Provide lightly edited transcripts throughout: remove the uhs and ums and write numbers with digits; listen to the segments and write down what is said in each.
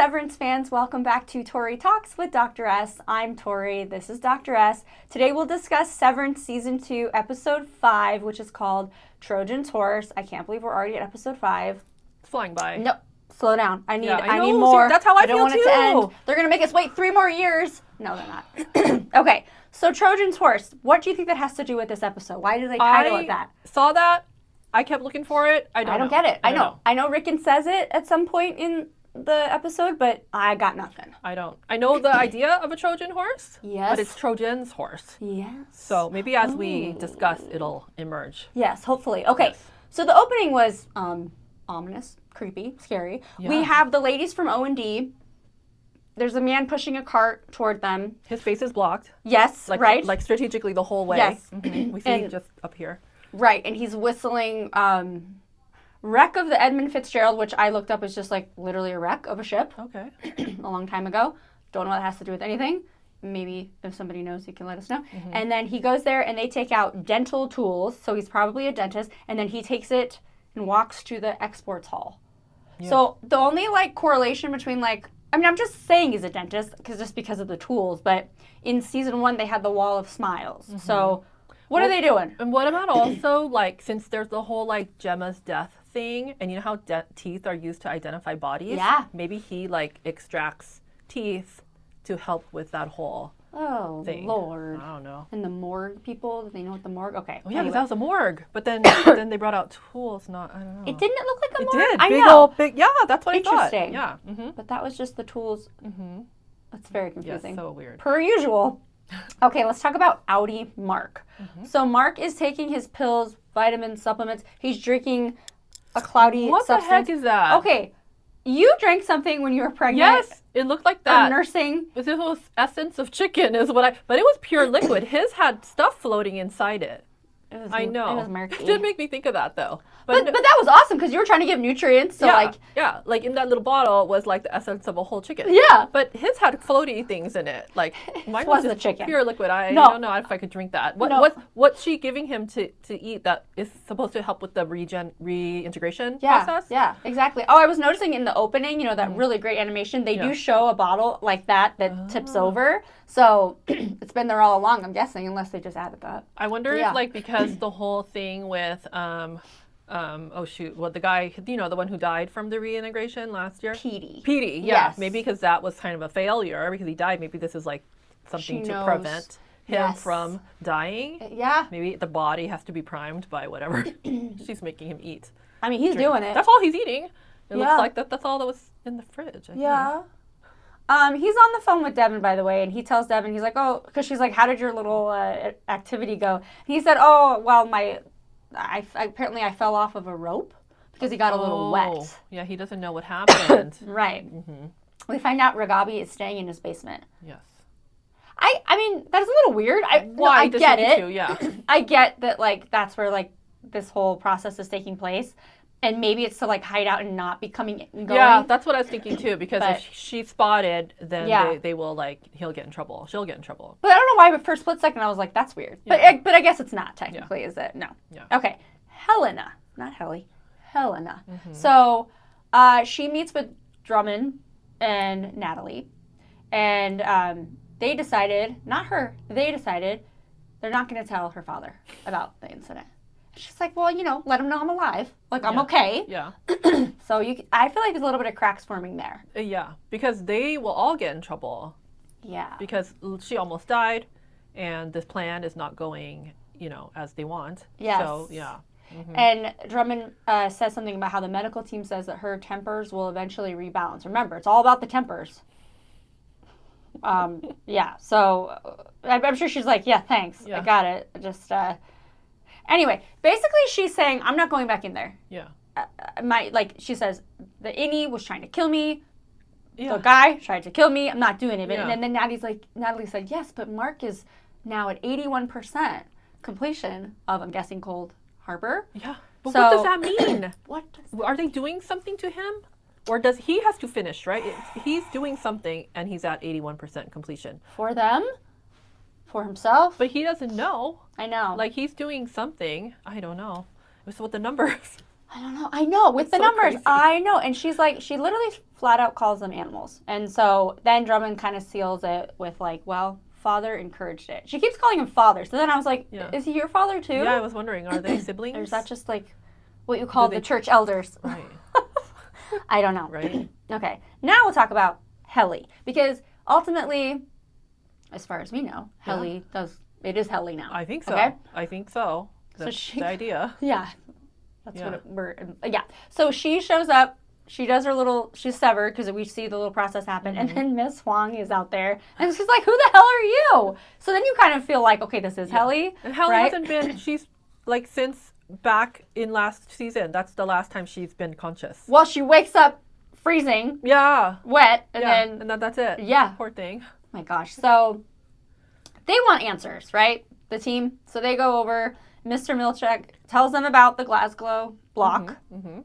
Severance fans, welcome back to Tori Talks with Dr. S. I'm Tori, this is Dr. S. Today we'll discuss Severance Season 2, Episode 5, which is called Trojan's Horse. I can't believe we're already at Episode 5. It's flying by. No, slow down. I need know. more. See, that's how I don't feel want too. it to end. They're going to make us wait 3 more years. No, they're not. Okay, so Trojan's Horse. What do you think that has to do with this episode? Why did they title it that? Saw that. I kept looking for it. I don't get it. I know. I know Rickon says it at some point in the episode, but I got nothing. I don't. I know the idea of a Trojan horse. Yes. But it's Trojan's horse. Yes. So maybe as we discuss, it'll emerge. Yes, hopefully. Okay. Yes. So the opening was ominous, creepy, scary. Yeah. We have the ladies from O&D. There's a man pushing a cart toward them. His face is blocked. Yes, right. Like strategically the whole way. Yes. Mm-hmm. We see just up here. Right, and he's whistling wreck of the Edmund Fitzgerald, which I looked up is just like literally a wreck of a ship. Okay. A long time ago. Don't know what it has to do with anything. Maybe if somebody knows, you can let us know. Mm-hmm. And then he goes there and they take out dental tools. So he's probably a dentist. And then he takes it and walks to the exports hall. Yeah. So the only correlation between I'm just saying he's a dentist because of the tools. But in season 1, they had the wall of smiles. Mm-hmm. So what are they doing? And what about also since there's the whole Gemma's death thing, and you know how teeth are used to identify bodies? Yeah. Maybe he extracts teeth to help with that whole thing. Lord. I don't know. And the morgue people, do they know what the morgue? Okay. Oh yeah, because anyway. that was a morgue. But then they brought out tools. I don't know. It didn't look like a morgue. It did. I Big know. old big. Yeah, that's what I thought. Interesting. Yeah. Mm-hmm. But that was just the tools. Mm-hmm. That's very confusing. Yeah, so weird. Per usual. Okay, let's talk about Audi Mark. Mm-hmm. So Mark is taking his pills, vitamins, supplements. He's drinking a cloudy What substance. the heck is that? Okay, you drank something when you were pregnant. Yes, it looked like that. Nursing. This was essence of chicken is what but it was pure liquid. His had stuff floating inside it. I know. It was murky. It did make me think of that though. But that was awesome because you were trying to give nutrients. So yeah, in that little bottle was the essence of a whole chicken. Yeah. But his had floaty things in it. Mine was the just chicken. Pure liquid. I don't know if I could drink that. What's she giving him to eat that is supposed to help with the reintegration process? Yeah, exactly. Oh, I was noticing in the opening, that really great animation, they do show a bottle like that tips over. So it's been there all along, I'm guessing, unless they just added that. I wonder if because the whole thing with the guy, the one who died from the reintegration last year? Petey, yeah. Yes. Maybe because that was kind of a failure because he died. Maybe this is something to prevent him from dying. Yeah. Maybe the body has to be primed by whatever she's making him eat. I mean, he's doing it. That's all he's eating. It looks like that's all that was in the fridge. I think. He's on the phone with Devin, by the way, and he tells Devin, he's like, oh, because she's like, how did your little activity go? And he said, oh, well, apparently I fell off of a rope because he got a little wet. Yeah, he doesn't know what happened. Right. Mm-hmm. We find out Ragabi is staying in his basement. Yes. I mean, that's a little weird. I get it. Too, yeah. I get that, that's where, this whole process is taking place. And maybe it's to hide out and not be coming and going. Yeah, that's what I was thinking too. Because if she's spotted, then they will he'll get in trouble. She'll get in trouble. But I don't know why. But for a split second, I was like, that's weird. Yeah. But I guess it's not technically, is it? No. Yeah. Okay, Helena, not Helly, Helena. Mm-hmm. So she meets with Drummond and Natalie, and they decided, not her, they decided they're not going to tell her father about the incident. She's like, well, let him know I'm alive. I'm okay. Yeah. So I feel like there's a little bit of cracks forming there. Yeah, because they will all get in trouble. Yeah. Because she almost died, and this plan is not going, as they want. Yes. So, yeah. Mm-hmm. And Drummond says something about how the medical team says that her tempers will eventually rebalance. Remember, it's all about the tempers. Yeah. So I'm sure she's like, yeah, thanks. Yeah. I got it. Just, anyway, basically she's saying, I'm not going back in there. Yeah. She says, the innie was trying to kill me. Yeah. The guy tried to kill me. I'm not doing it. Yeah. And then Natalie said, yes, but Mark is now at 81% completion of, I'm guessing, Cold Harbor. Yeah. But what does that mean? Are they doing something to him? Or does he has to finish, right? He's doing something and he's at 81% completion. For them? For himself? But he doesn't know. I know. He's doing something. I don't know. What's with the numbers? I don't know. I know, with It's the so numbers. crazy. I know. And she's like, she literally flat out calls them animals. And so then Drummond kind of seals it with like, well, father encouraged it. She keeps calling him father. So then I was like, Yeah. is he your father too? Yeah, I was wondering, are they siblings? Or is that just like what you call Do they- the church elders? Right. I don't know. Right. Okay. Now we'll talk about Helly. Because ultimately, as far as we know, Helly it is Helly now. I think so. Okay? I think so. So That's she- the idea. Yeah. That's Yeah. yeah. So she shows up. She does her little, she's severed because we see the little process happen. And then Miss Huang is out there. And she's like, who the hell are you? So then you kind of feel like, okay, this is Helly. And Helly right? hasn't been, she's like since back in last season. That's the last time she's been conscious. Well, she wakes up freezing, Yeah. wet, and Yeah. then, And then that's it. yeah. Poor thing. Oh my gosh. So they want answers, right? The team. So they go over. Mr. Milchek tells them about the Glasgow block. Mm-hmm.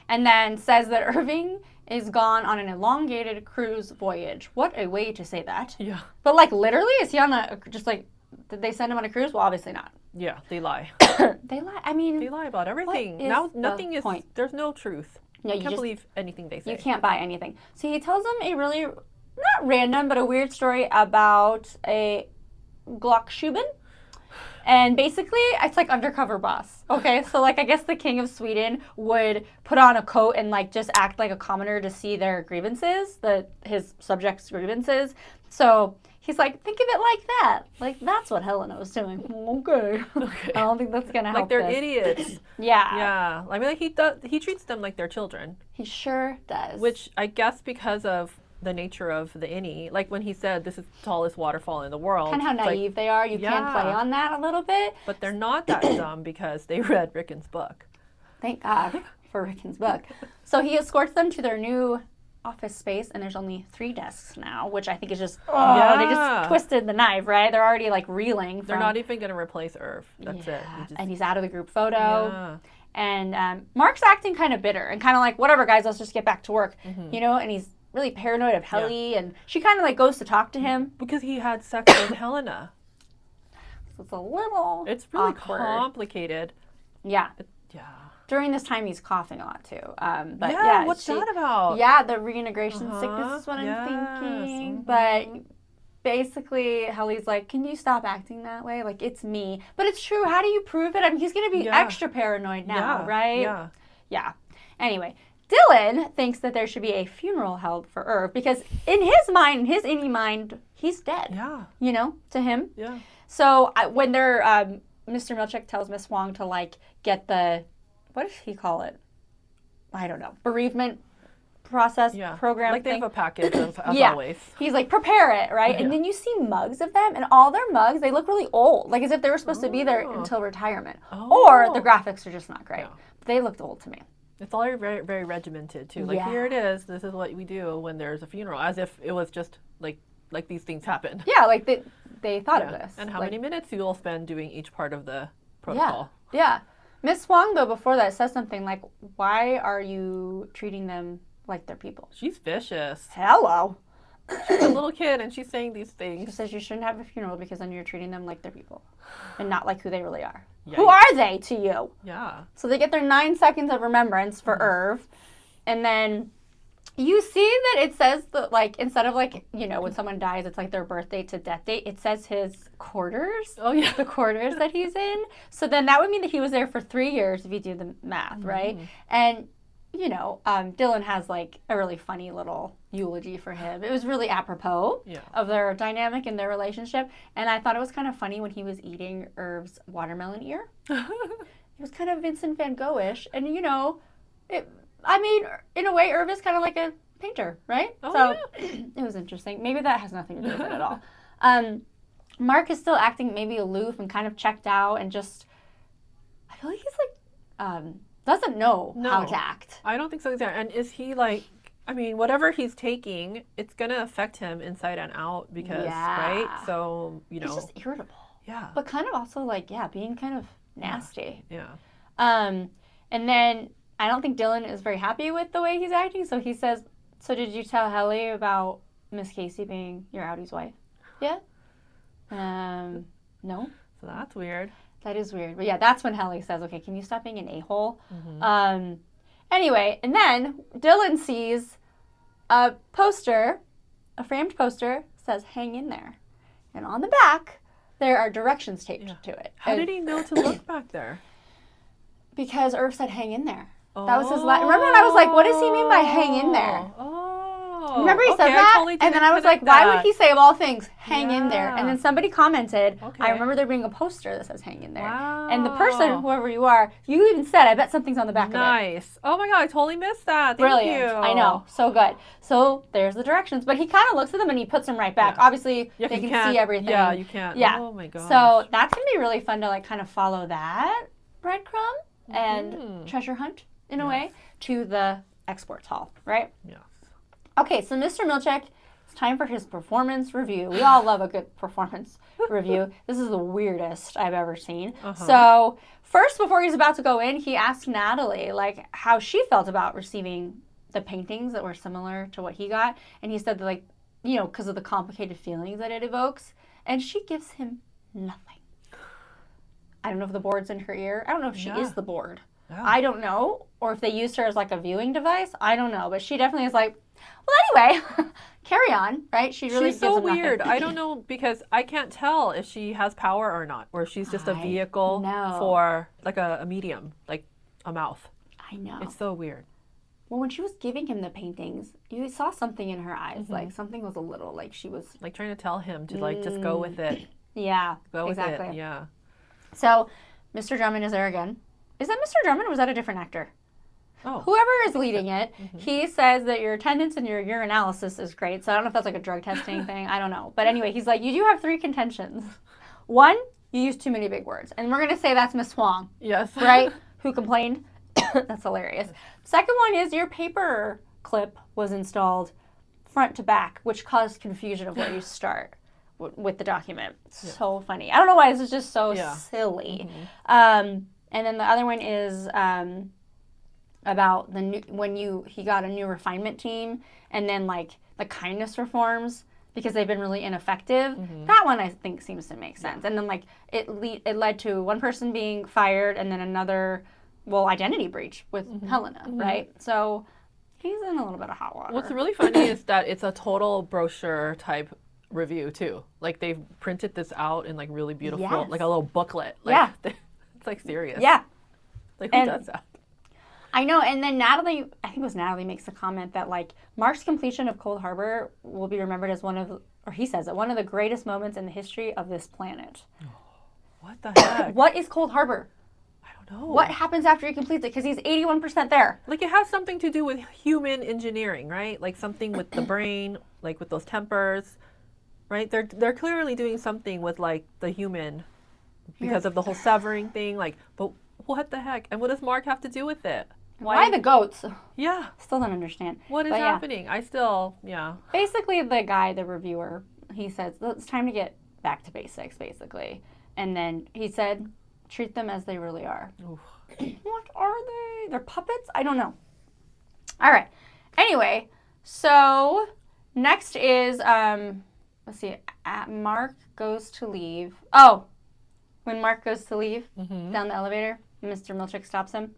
And then says that Irving is gone on an elongated cruise voyage. What a way to say that. Yeah. But like literally, is he on just like, did they send him on a cruise? Well, obviously not. Yeah, they lie. They lie. I mean, They lie about everything. is Now the nothing is, point? there's no truth. yeah, You can't believe anything they say. you can't buy anything. So he tells them a really, not random, but a weird story about a Glockschuben. And basically, it's like undercover boss. Okay, so like I guess the king of Sweden would put on a coat and like just act like a commoner to see their grievances, his subjects' grievances. So he's like, think of it like that. Like that's what Helena was doing. Okay. I don't think that's gonna help. Like they're this. idiots. Yeah. Yeah. I mean, like he treats them like they're children. He sure does. Which I guess because of the nature of the innie, like when he said this is the tallest waterfall in the world. kind of how it's like, naive they are. You can play Yeah. on that a little bit. but they're not that dumb because they read Rickon's book. Thank God for Rickon's book. So he escorts them to their new office space, and there's only 3 desks now, which I think is just, they Yeah. just twisted the knife, right? They're already like reeling. They're from, not even going to replace Irv. That's it. Yeah. He just- And he's out of the group photo. yeah. And Mark's acting kind of bitter and kind of like, whatever, guys, let's just get back to work, you know? And he's really paranoid of Helly, and she kind of like goes to talk to him. Because he had sex with Helena. So it's a little It's really awkward. complicated. Yeah. Yeah. During this time, he's coughing a lot too. But yeah, yeah, what's that about? Yeah, the reintegration sickness is what Yes. I'm thinking. Mhm. But basically, Helly's like, can you stop acting that way? Like, it's me. But it's true. How do you prove it? I mean, he's going to be Yeah. extra paranoid now, Yeah, right? Yeah. Yeah. Anyway, Dylan thinks that there should be a funeral held for Irv because in his mind, his innie mind, he's dead. Yeah. You know, to him. Yeah. So when they're, Mr. Milchek tells Miss Wong to like get the, what does he call it? I don't know. Bereavement process Yeah. program Like they thing. have a package of, as Yeah. always. He's like, prepare it, right? Yeah. And then you see mugs of them, and all their mugs, they look really old, like as if they were supposed to be there Oh. until retirement. Oh. Or the graphics are just not great. Yeah. They looked old to me. It's all very, very regimented too. Like Yeah. here it is. This is what we do when there's a funeral, as if it was just like these things happen. Yeah, like they thought of Yeah. this. And how Like, many minutes you'll spend doing each part of the protocol. Yeah. Miss Wong, though, before that says something like, why are you treating them like they're people? She's vicious. Hello. She's a little kid and she's saying these She things. says you shouldn't have a funeral because then you're treating them like they're people and not like who they really are. Yikes. Who are they to you? Yeah. So they get their 9 seconds of remembrance for Irv. And then you see that it says that, like, instead of, like, you know, when someone dies, it's like their birth date to death date. It says his quarters. Oh yeah. The quarters that he's in. So then that would mean that he was there for 3 years if you do the math, right? And, you know, Dylan has, like, a really funny little eulogy for him. It was really apropos Yeah. of their dynamic and their relationship. And I thought it was kind of funny when he was eating Irv's watermelon ear. It was kind of Vincent van Gogh-ish. And, you know, I mean, in a way, Irv is kind of like a painter, right? Oh, so it was interesting. Maybe that has nothing to do with it at all. Mark is still acting maybe aloof and kind of checked out and just, I feel like he's like, doesn't know how No. to act. I don't think so either. And is he like, I mean, whatever he's taking, it's going to affect him inside and out because, Yeah. right? So, you He's know. just irritable. Yeah. But kind of also like, yeah, being kind of nasty. Yeah. And then I don't think Dylan is very happy with the way he's acting. So he says, so did you tell Helly about Miss Casey being your Audie's wife? Yeah? No. So that's weird. That is weird. But yeah, that's when Helly says, okay, can you stop being an a-hole? Mm-hmm. Anyway, and then Dylan sees a poster, a framed poster, says hang in there. And on the back, there are directions taped to it. How did he know to look back there? Because Irv said hang in there. That was his last. Remember when I was like, what does he mean by hang in there? Remember he said that? Totally and then I was like, why would he say of all things, hang in there? And then somebody commented, I remember there being a poster that says hang in there. Wow. And the person, whoever you are, you even said, I bet something's on the back of it. Nice. Oh my God, I totally missed that. Thank you. I know. So good. So there's the directions. But he kind of looks at them and he puts them right back. Obviously, they can see everything. Yeah, you can't. Yeah. Oh my gosh. So that's going to be really fun to like kind of follow that breadcrumb and treasure hunt in a way to the exports hall, right? Yes. Okay, so Mr. Milchick, it's time for his performance review. We all love a good performance review. This is the weirdest I've ever seen. So first, before he's about to go in, he asked Natalie like how she felt about receiving the paintings that were similar to what he got. And he said that, like, you know, because of the complicated feelings that it evokes. And she gives him nothing. I don't know if the board's in her ear. I don't know if she is the board. Yeah. I don't know. Or if they used her as like a viewing device. I don't know. But she definitely is like, well, anyway, carry on, right? She really She's so weird. I don't know, because I can't tell if she has power or not, or she's just a vehicle for like a medium, like a mouth. I know. It's so weird. Well, when she was giving him the paintings, you saw something in her eyes. Like something was a little, like she was like trying to tell him to like just go with it. Yeah, go with it. Yeah. So, Mr. Drummond is there again. Is that Mr. Drummond or was that a different actor? Oh. Whoever is leading it, he says that your attendance and your urinalysis is great. So I don't know if that's like a drug testing thing. I don't know. But anyway, he's like, you do have 3 contentions. 1, you use too many big words. And we're going to say that's Miss Huang. Yes. Right? Who complained. That's hilarious. Second one is your paper clip was installed front to back, which caused confusion of where you start with the document. So funny. I don't know why this is just so silly. And then the other one is about the new, he got a new refinement team, and then like the kindness reforms because they've been really ineffective. That one I think seems to make sense. And then like it led to one person being fired and then another, identity breach with Helena, right? So he's in a little bit of hot water. What's really funny is that it's a total brochure type review too. Like they've printed this out in like really beautiful, like a little booklet. Like, it's like serious. Yeah. Like who does that? I know. And then Natalie, I think it was Natalie, makes a comment that like Mark's completion of Cold Harbor will be remembered as one of the greatest moments in the history of this planet. What the heck? What is Cold Harbor? I don't know. What happens after he completes it? Because he's 81% there. Like it has something to do with human engineering, right? Like something with the brain, like with those tempers, right? They're clearly doing something with like the human because of the whole severing thing. Like, but what the heck? And what does Mark have to do with it? Why the goats? Yeah. Still don't understand. What is happening? I still, Basically, the reviewer, he says, it's time to get back to basics, basically. And then he said, treat them as they really are. What are they? They're puppets? I don't know. All right. Anyway, so next is, let's see, Mark goes to leave. Oh, when Mark goes to leave down the elevator, Mr. Milchick stops him.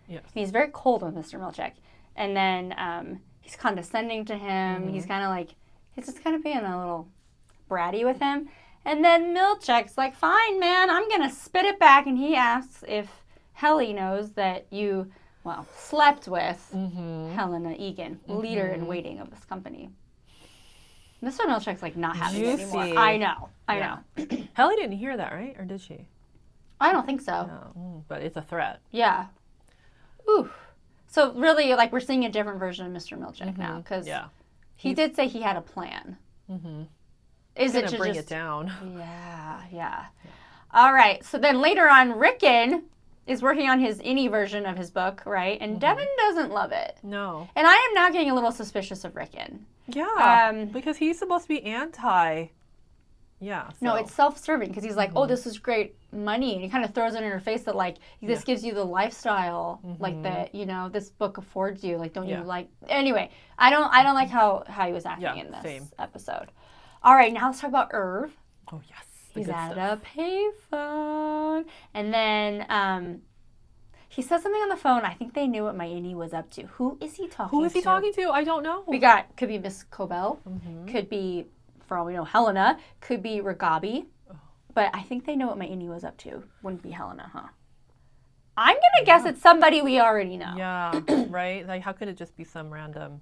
Yes. He's very cold with Mr. Milchick. And then he's condescending to him. He's kind of like, he's just kind of being a little bratty with him. And then Milchick's like, fine, man, I'm going to spit it back. And he asks if Helly knows that you, slept with Helena Egan, leader in waiting of this company. Mr. Milchick's like not having it anymore. I know. Helly didn't hear that, right? Or did she? I don't think so. No. But it's a threat. Yeah. Ooh. So really, like, we're seeing a different version of Mr. Milchick now, because he did say he had a plan. Is it to bring it down? Yeah. All right. So then later on, Rickon is working on his innie version of his book, right? And Devin doesn't love it. No. And I am now getting a little suspicious of Rickon. Yeah. Because he's supposed to be anti. Yeah. So. No, it's self-serving because he's like, oh, this is great money. And he kind of throws it in her face that, like, this gives you the lifestyle, like, that, this book affords you. Like, don't you like... Anyway, I don't like how he was acting in this episode. All right, now let's talk about Irv. Oh, yes. He's good at stuff. a payphone. And then he says something on the phone. I think they knew what my innie was up to. Who is he talking to? Who is he talking to? I don't know. Could be Miss Cobell. Mm-hmm. Could be, for all we know, Helena. Could be Ragabi. But I think they know what my innie was up to. Wouldn't be Helena, huh? I'm going to guess it's somebody we already know. Yeah, right? Like, how could it just be some random...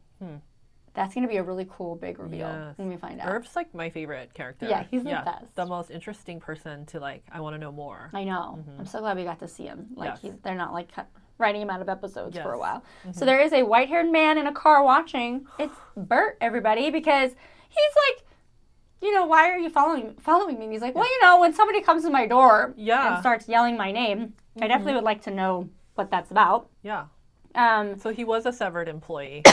That's going to be a really cool, big reveal Yes. when we find out. Irv's like my favorite character. Yeah, he's the best. The most interesting person to like, I want to know more. I know. I'm so glad we got to see him. Like, Yes. they're not like writing him out of episodes for a Yes. while. So there is a white-haired man in a car watching. It's Bert, everybody, because he's like, you know, why are you following me? And he's like, well, you know, when somebody comes to my door and starts yelling my name, I definitely would like to know what that's about. Yeah. Um, So he was a severed employee,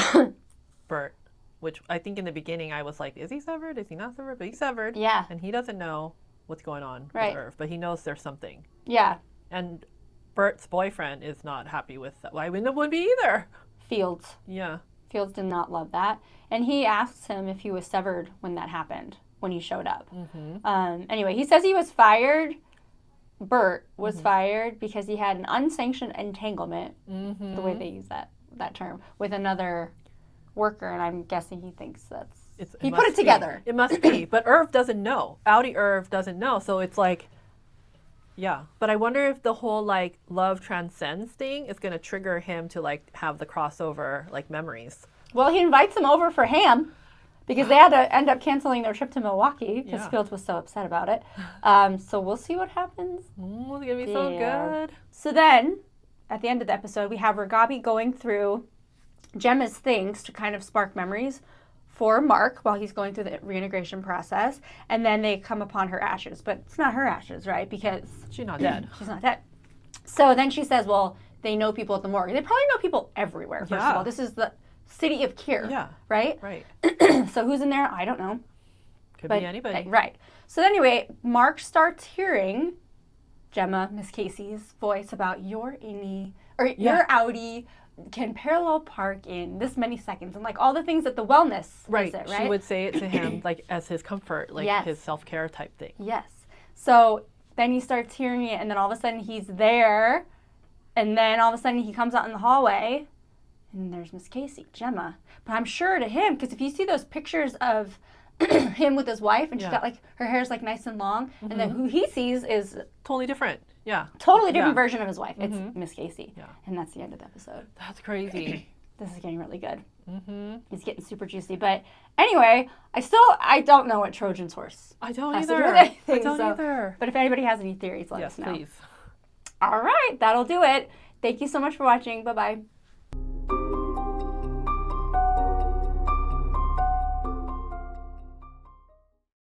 Bert, which I think in the beginning I was like, is he severed? Is he not severed? But he's severed. Yeah. And he doesn't know what's going on Right. with Irv, but he knows there's something. Yeah. And Bert's boyfriend is not happy with that. Why wouldn't would be either? Fields. Yeah. Fields did not love that. And he asks him if he was severed when that happened, when he showed up. Anyway, he says he was fired. Bert was fired because he had an unsanctioned entanglement, the way they use that term, with another worker. And I'm guessing he thinks that's... he put it together. It must be. But Irv doesn't know. Audi Irv doesn't know. So it's like, yeah. But I wonder if the whole like love transcends thing is going to trigger him to like have the crossover like memories. Well, he invites him over for ham because they had to end up canceling their trip to Milwaukee because Yeah. Fields was so upset about it. So we'll see what happens. It's going to be so good. So then, at the end of the episode, we have Ragabi going through Gemma's things to kind of spark memories for Mark while he's going through the reintegration process. And then they come upon her ashes. But it's not her ashes, right? Because She's not dead. she's not dead. So then she says, well, they know people at the morgue. They probably know people everywhere, first of Yeah. all. This is the city of Kier, Yeah. right? Right. So who's in there? I don't know. Could be anybody. Right. So anyway, Mark starts hearing Gemma, Miss Casey's voice about your innie, or your Audi can parallel park in this many seconds, and like all the things that the wellness Right. visit, right? She would say it to him like as his comfort, like Yes. his self-care type thing. Yes. So then he starts hearing it, and then all of a sudden he's there, and then all of a sudden he comes out in the hallway, and there's Miss Casey, Gemma. But I'm sure to him, because if you see those pictures of him with his wife, and she's got like her hair's like nice and long, and then who he sees is Totally different. Yeah. totally different version of his wife. It's Miss Casey. Yeah. And that's the end of the episode. That's crazy. This is getting really good. It's getting super juicy. But anyway, I don't know what Trojan's horse I don't has to do either. with anything, I don't so- either. But if anybody has any theories, let Yes, us know. please. All right, that'll do it. Thank you so much for watching. Bye-bye.